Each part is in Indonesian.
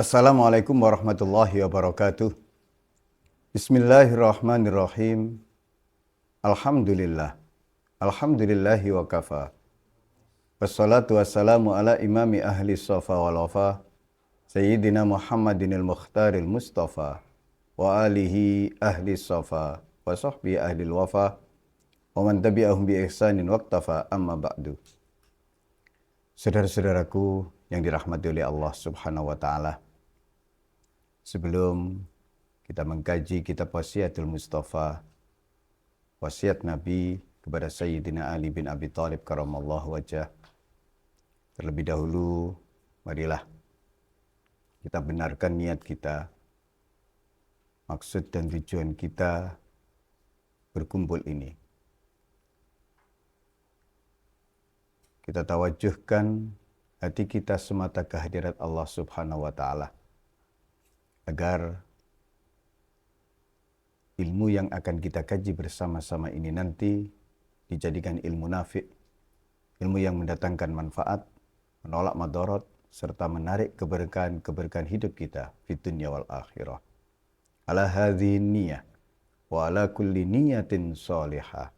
Assalamualaikum warahmatullahi wabarakatuh. Bismillahirrahmanirrahim. Alhamdulillah. Alhamdulillahi wa kafa. Wassalatu wassalamu ala imami ahli safa wal wafa. Sayyidina Muhammadinil Mukhtaril Mustafa. Wa alihi ahli safa. Wa sahbihi ahli wafa. Wa man tabi'ahum bi ihsanin waqtafa amma ba'du. Saudara-saudaraku yang dirahmati oleh Allah subhanahu wa ta'ala. Sebelum kita mengkaji kitab Wasiatul Mustafa, wasiat Nabi kepada Sayyidina Ali bin Abi Thalib karamallahu wajah, terlebih dahulu marilah kita benarkan niat kita, maksud dan tujuan kita berkumpul ini. Kita tawajuhkan hati kita semata kehadirat Allah subhanahu wa ta'ala, agar ilmu yang akan kita kaji bersama-sama ini nanti dijadikan ilmu nafi', ilmu yang mendatangkan manfaat, menolak madarat, serta menarik keberkahan hidup kita di dunia wal akhirah. Ala hadhihi niyyah wa ala kulli niyatin salihah.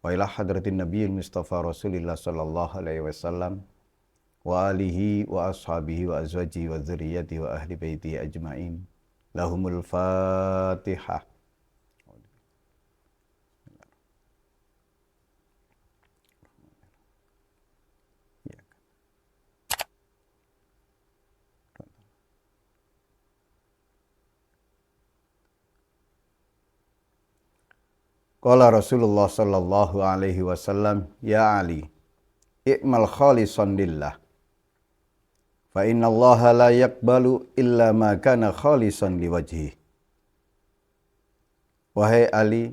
Wa ila hadratin nabiyil mustafa rasulillah sallallahu alaihi wasallam wa alihi wa ashabihi wa azwajihi wa dzurriyyatihi wa ahli baitihi ajma'in. Lahumul Fatihah. Qala Rasulullah sallallahu alaihi wasallam, ya Ali, i'mal khalisan lillah. Fa inna Allah la yaqbalu illa ma kana khalisan liwajhi. Wahai Ali,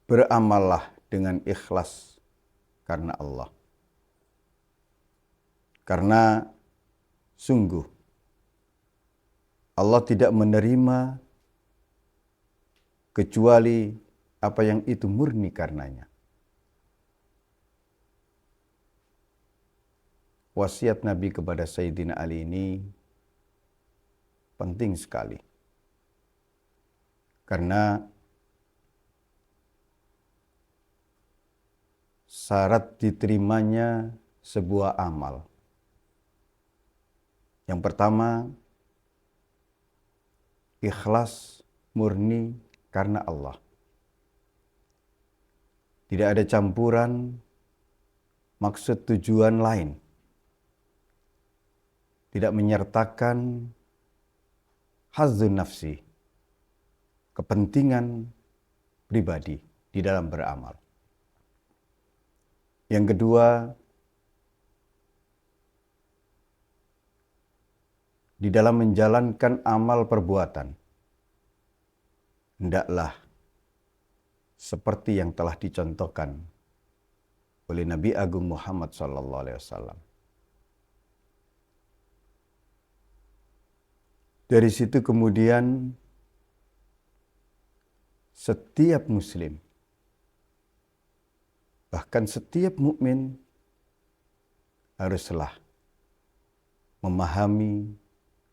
beramallah dengan ikhlas karena Allah. Karena sungguh Allah tidak menerima kecuali apa yang itu murni karenanya. Wasiat Nabi kepada Sayyidina Ali ini penting sekali. Karena syarat diterimanya sebuah amal. Yang pertama, ikhlas murni karena Allah. Tidak ada campuran maksud tujuan lain. Tidak menyertakan hazzun nafsi, kepentingan pribadi di dalam beramal. Yang kedua, di dalam menjalankan amal perbuatan, hendaklah seperti yang telah dicontohkan oleh Nabi Agung Muhammad SAW. Dari situ kemudian setiap muslim, bahkan setiap mukmin haruslah memahami,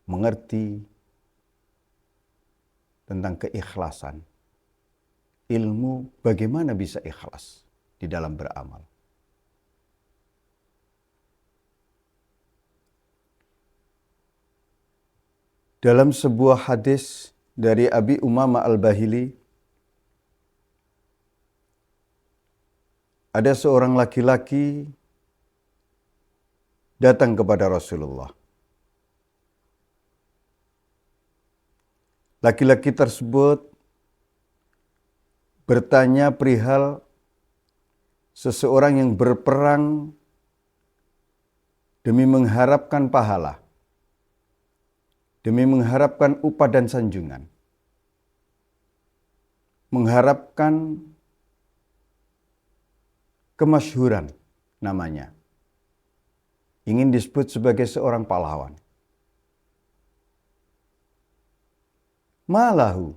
mengerti tentang keikhlasan. Ilmu bagaimana bisa ikhlas di dalam beramal. Dalam sebuah hadis dari Abi Umamah Al-Bahili, ada seorang laki-laki datang kepada Rasulullah. Laki-laki tersebut bertanya perihal seseorang yang berperang demi mengharapkan pahala, demi mengharapkan upah dan sanjungan, mengharapkan kemasyhuran namanya, ingin disebut sebagai seorang pahlawan. Malahu,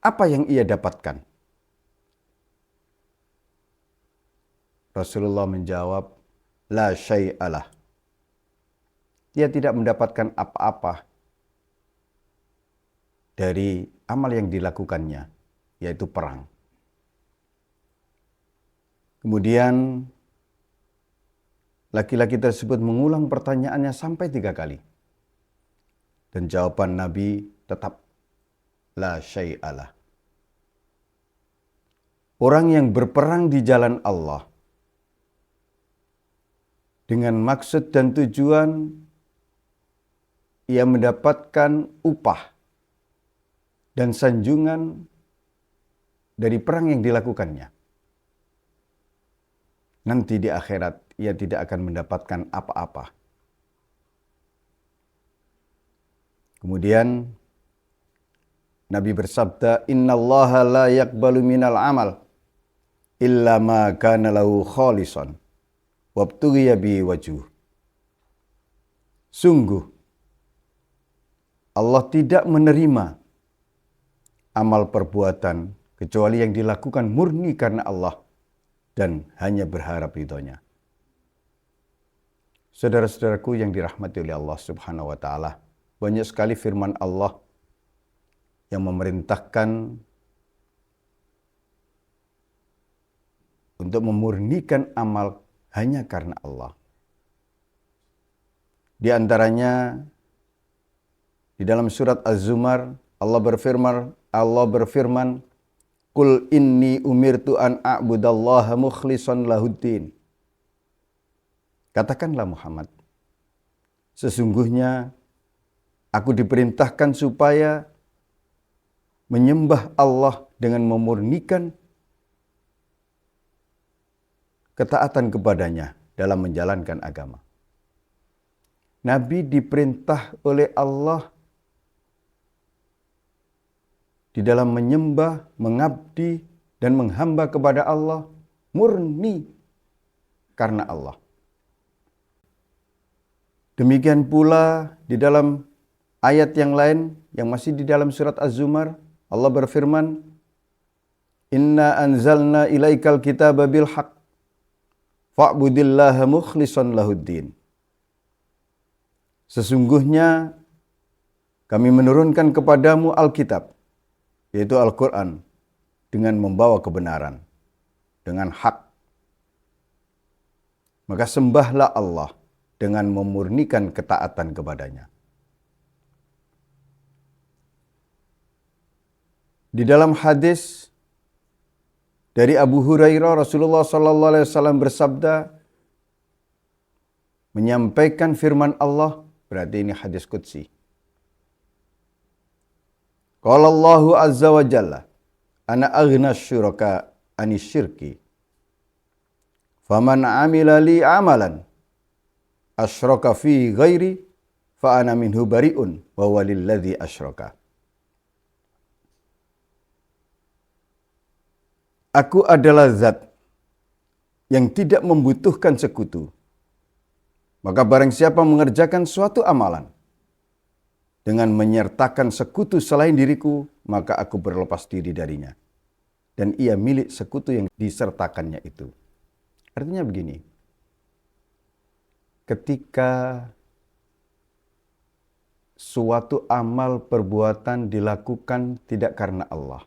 apa yang ia dapatkan? Rasulullah menjawab, la syai'alah. Dia tidak mendapatkan apa-apa dari amal yang dilakukannya, yaitu perang. Kemudian laki-laki tersebut mengulang pertanyaannya sampai 3 kali. Dan jawaban Nabi tetap la syai'alah. Orang yang berperang di jalan Allah dengan maksud dan tujuan ia mendapatkan upah dan sanjungan dari perang yang dilakukannya. Nanti di akhirat ia tidak akan mendapatkan apa-apa. Kemudian Nabi bersabda, "Innallaha la yaqbalu minal amal illa ma kana lahu khalisan wabtughiya bi wajh." Sungguh Allah tidak menerima amal perbuatan kecuali yang dilakukan murni karena Allah dan hanya berharap ridhonya. Saudara-saudaraku yang dirahmati oleh Allah Subhanahu wa taala, banyak sekali firman Allah yang memerintahkan untuk memurnikan amal hanya karena Allah. Di antaranya di dalam surat Az-Zumar Allah berfirman, "Qul inni umirtu an a'budallaha mukhlishan lahuddin." Katakanlah Muhammad, sesungguhnya aku diperintahkan supaya menyembah Allah dengan memurnikan ketaatan kepadanya dalam menjalankan agama. Nabi diperintah oleh Allah di dalam menyembah, mengabdi, dan menghamba kepada Allah murni karena Allah. Demikian pula di dalam ayat yang lain yang masih di dalam surat Az-Zumar, Allah berfirman, "Inna anzalna ilaikal kitaba bil haqq fa'budillaha mukhlishan lahuddin." Sesungguhnya kami menurunkan kepadamu Alkitab, yaitu Al-Quran, dengan membawa kebenaran, dengan hak. Maka sembahlah Allah dengan memurnikan ketaatan kepadanya. Di dalam hadis dari Abu Hurairah, Rasulullah SAW bersabda, menyampaikan firman Allah, berarti ini hadis qudsi. Qala Allahu azza wa jalla, "Ana aghna syuraka anis syirki. Faman amila li amalan asyraka fi ghairi fa ana minhu bari'un wa walilladzi asyraka." Aku adalah zat yang tidak membutuhkan sekutu. Maka barang siapa mengerjakan suatu amalan dengan menyertakan sekutu selain diriku, maka aku berlepas diri darinya. Dan ia milik sekutu yang disertakannya itu. Artinya begini, ketika suatu amal perbuatan dilakukan tidak karena Allah,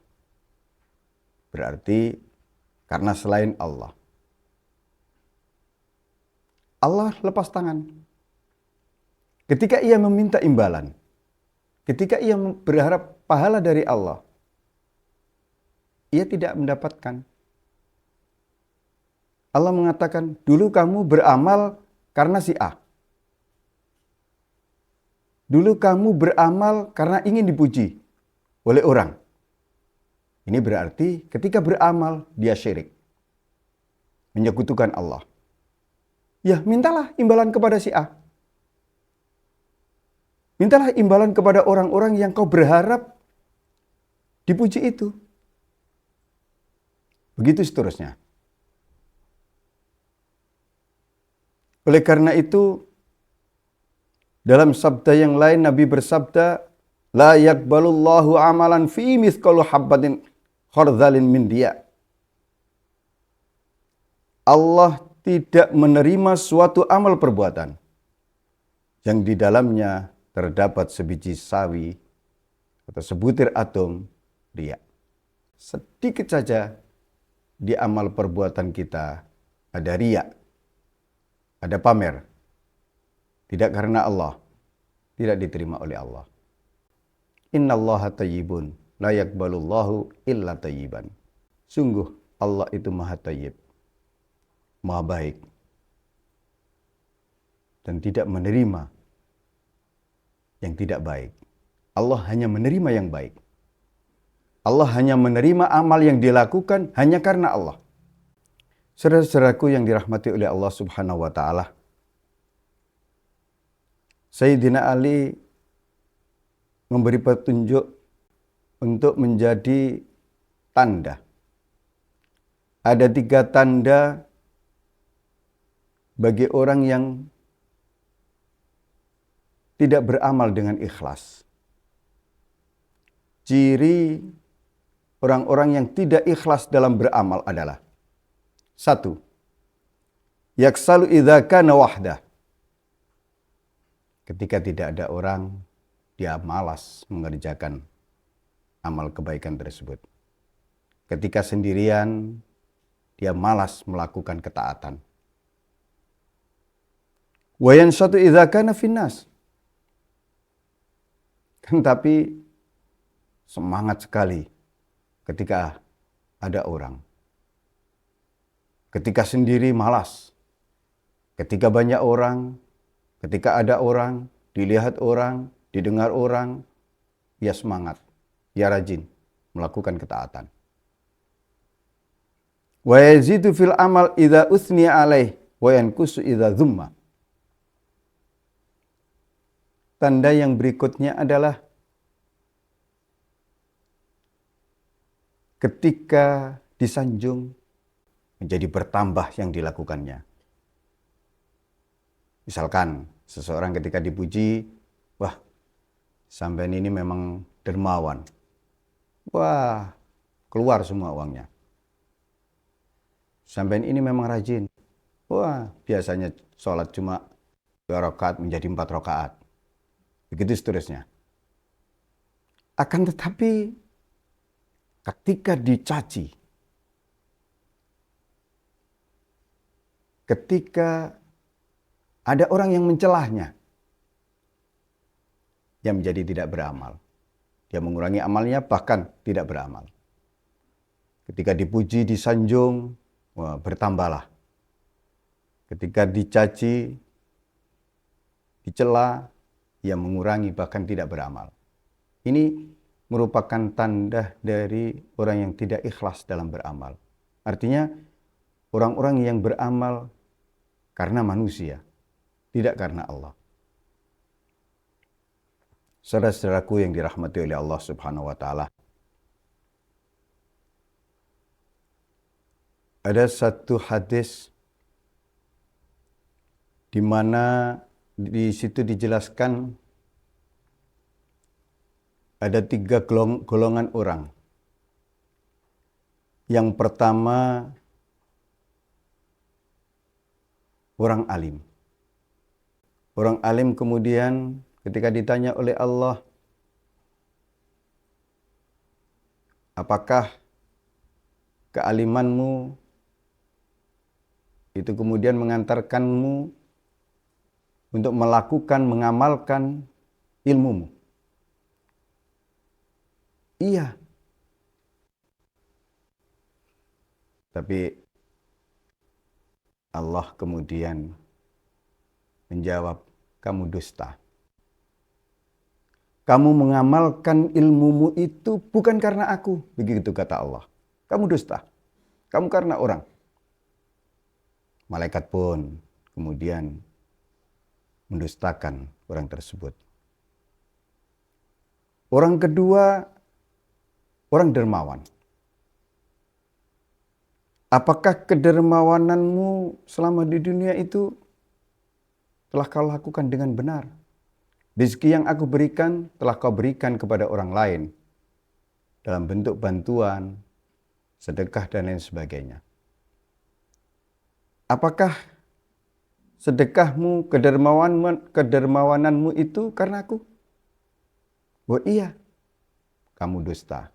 berarti karena selain Allah, Allah lepas tangan. Ketika ia meminta imbalan, ketika ia berharap pahala dari Allah, ia tidak mendapatkan. Allah mengatakan, dulu kamu beramal karena si A. Dulu kamu beramal karena ingin dipuji oleh orang. Ini berarti ketika beramal, dia syirik. Menyekutukan Allah. Ya, mintalah imbalan kepada si A. Mintalah imbalan kepada orang-orang yang kau berharap dipuji itu. Begitu seterusnya. Oleh karena itu, dalam sabda yang lain Nabi bersabda, "La yaqbalullahu amalan fi mithqalu habbatin khardalin min dia." Allah tidak menerima suatu amal perbuatan yang di dalamnya terdapat sebiji sawi atau sebutir atom riya. Sedikit saja di amal perbuatan kita ada riya, ada pamer. Tidak karena Allah, tidak diterima oleh Allah. Innallaha tayyibun, la yakbalullahu illa tayyiban. Sungguh Allah itu maha tayyib, maha baik, dan tidak menerima yang tidak baik. Allah hanya menerima yang baik. Allah hanya menerima amal yang dilakukan hanya karena Allah. Saudara-saudaraku yang dirahmati oleh Allah Subhanahu wa taala, Sayyidina Ali memberi petunjuk untuk menjadi tanda. Ada 3 tanda bagi orang yang tidak beramal dengan ikhlas. Ciri orang-orang yang tidak ikhlas dalam beramal adalah: 1. Yaksalu idza kana wahdah. Ketika tidak ada orang, dia malas mengerjakan amal kebaikan tersebut. Ketika sendirian, dia malas melakukan ketaatan. Wa yansatu idza kana finnas. Tapi semangat sekali ketika ada orang. Ketika sendiri malas. Ketika banyak orang, ketika ada orang, dilihat orang, didengar orang, ia semangat, ia rajin melakukan ketaatan. Wa yazidu fil amal idza uthniya alaih wa yankusu idza dzumma. Tanda yang berikutnya adalah ketika disanjung menjadi bertambah yang dilakukannya. Misalkan seseorang ketika dipuji, wah, sampean ini memang dermawan. Wah, keluar semua uangnya. Sampean ini memang rajin. Wah, biasanya sholat cuma 2 rakaat menjadi 4 rakaat. Begitu seterusnya. Akan tetapi ketika dicaci, ketika ada orang yang mencelahnya, dia menjadi tidak beramal. Dia mengurangi amalnya, bahkan tidak beramal. Ketika dipuji, disanjung, wah, bertambahlah. Ketika dicaci, dicela, ia mengurangi, bahkan tidak beramal. Ini merupakan tanda dari orang yang tidak ikhlas dalam beramal. Artinya, orang-orang yang beramal karena manusia, tidak karena Allah. Saudara-saudaraku yang dirahmati oleh Allah Subhanahu wa taala. Ada satu hadis di mana di situ dijelaskan ada 3 golongan orang. Yang pertama, orang alim. Orang alim kemudian ketika ditanya oleh Allah, apakah kealimanmu itu kemudian mengantarkanmu untuk melakukan, mengamalkan ilmumu? Iya. Tapi Allah kemudian menjawab, kamu dusta. Kamu mengamalkan ilmumu itu bukan karena aku. Begitu kata Allah. Kamu dusta. Kamu karena orang. Malaikat pun kemudian mendustakan orang tersebut. Orang kedua, orang dermawan. Apakah kedermawananmu selama di dunia itu telah kau lakukan dengan benar? Rezeki yang aku berikan telah kau berikan kepada orang lain dalam bentuk bantuan, sedekah, dan lain sebagainya. Apakah sedekahmu, kedermawananmu itu karena aku? Oh iya, kamu dusta.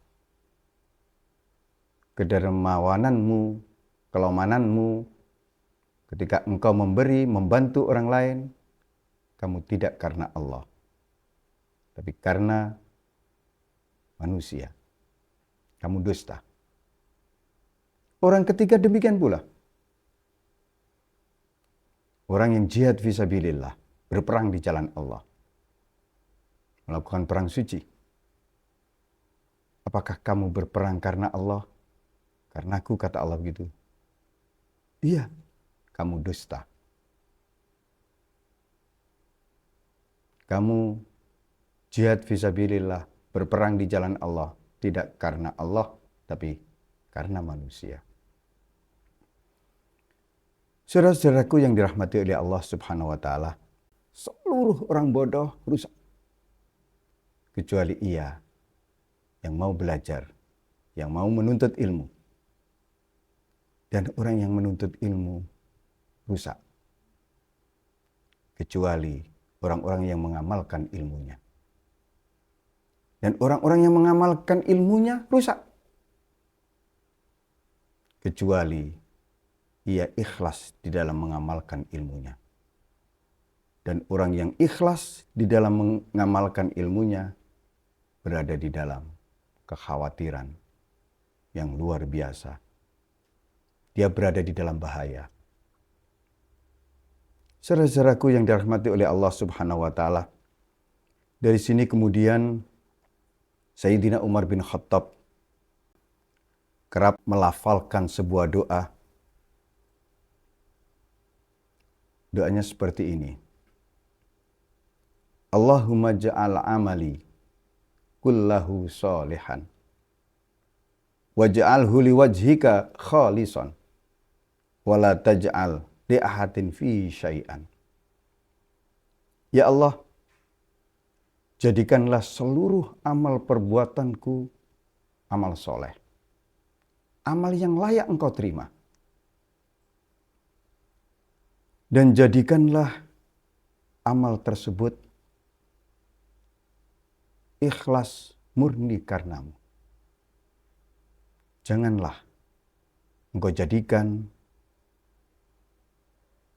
Kedermawananmu, kelomananmu, ketika engkau memberi, membantu orang lain, kamu tidak karena Allah, tapi karena manusia. Kamu dusta. Orang ketiga demikian pula. Orang yang jihad fisabilillah, berperang di jalan Allah, melakukan perang suci. Apakah kamu berperang karena Allah? Karena aku, kata Allah begitu. Iya, kamu dusta. Kamu jihad fisabilillah, berperang di jalan Allah, tidak karena Allah, tapi karena manusia. Saudara-saudaraku yang dirahmati oleh Allah Subhanahu wa Ta'ala, seluruh orang bodoh rusak, kecuali ia yang mau belajar, yang mau menuntut ilmu. Dan orang yang menuntut ilmu rusak, kecuali orang-orang yang mengamalkan ilmunya. Dan orang-orang yang mengamalkan ilmunya rusak, kecuali ia ikhlas di dalam mengamalkan ilmunya. Dan orang yang ikhlas di dalam mengamalkan ilmunya berada di dalam kekhawatiran yang luar biasa. Dia berada di dalam bahaya. Saudara-saudaraku yang dirahmati oleh Allah Subhanahu wa Ta'ala, dari sini kemudian Sayyidina Umar bin Khattab kerap melafalkan sebuah doa. Doanya seperti ini. Allahumma ja'al amali kullahu sholihan waj'alhu liwajhika khalisan wala taj'al li ahadin fi syai'an. Ya Allah, jadikanlah seluruh amal perbuatanku amal soleh, amal yang layak engkau terima. Dan jadikanlah amal tersebut ikhlas murni karenamu. Janganlah engkau jadikan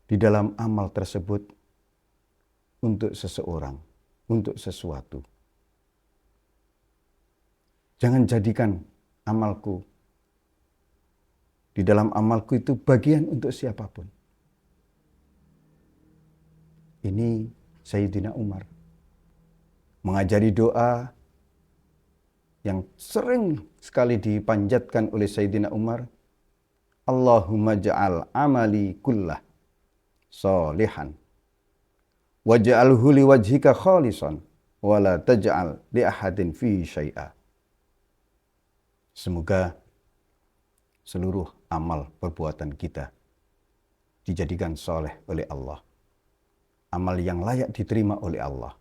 di dalam amal tersebut untuk seseorang, untuk sesuatu. Jangan jadikan amalku, di dalam amalku itu bagian untuk siapapun. Ini Sayyidina Umar mengajari doa yang sering sekali dipanjatkan oleh Sayyidina Umar. Allahumma ja'al amali kullah sholihan waj'alhu liwajhika khalisan wala taj'al li ahadin fi syai'a. Semoga seluruh amal perbuatan kita dijadikan soleh oleh Allah, amal yang layak diterima oleh Allah,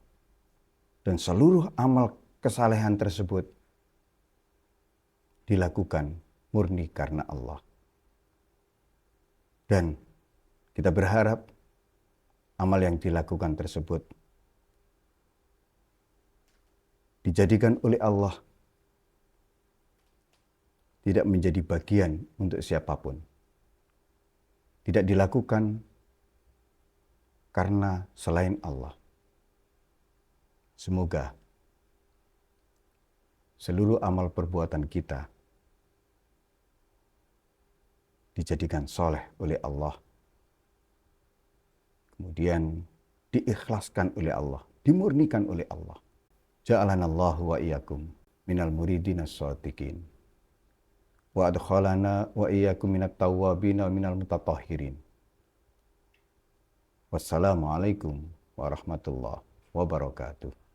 dan seluruh amal kesalehan tersebut dilakukan murni karena Allah. Dan kita berharap amal yang dilakukan tersebut dijadikan oleh Allah, tidak menjadi bagian untuk siapapun. Tidak dilakukan karena selain Allah. Semoga seluruh amal perbuatan kita dijadikan soleh oleh Allah, kemudian diikhlaskan oleh Allah, dimurnikan oleh Allah. Ja'alanallahu wa iyyakum minal muridin as-shadiqin wa adkhalana wa iyyakum minat tawwabin wa minal mutatahhirin. Wassalamualaikum warahmatullahi wabarakatuh.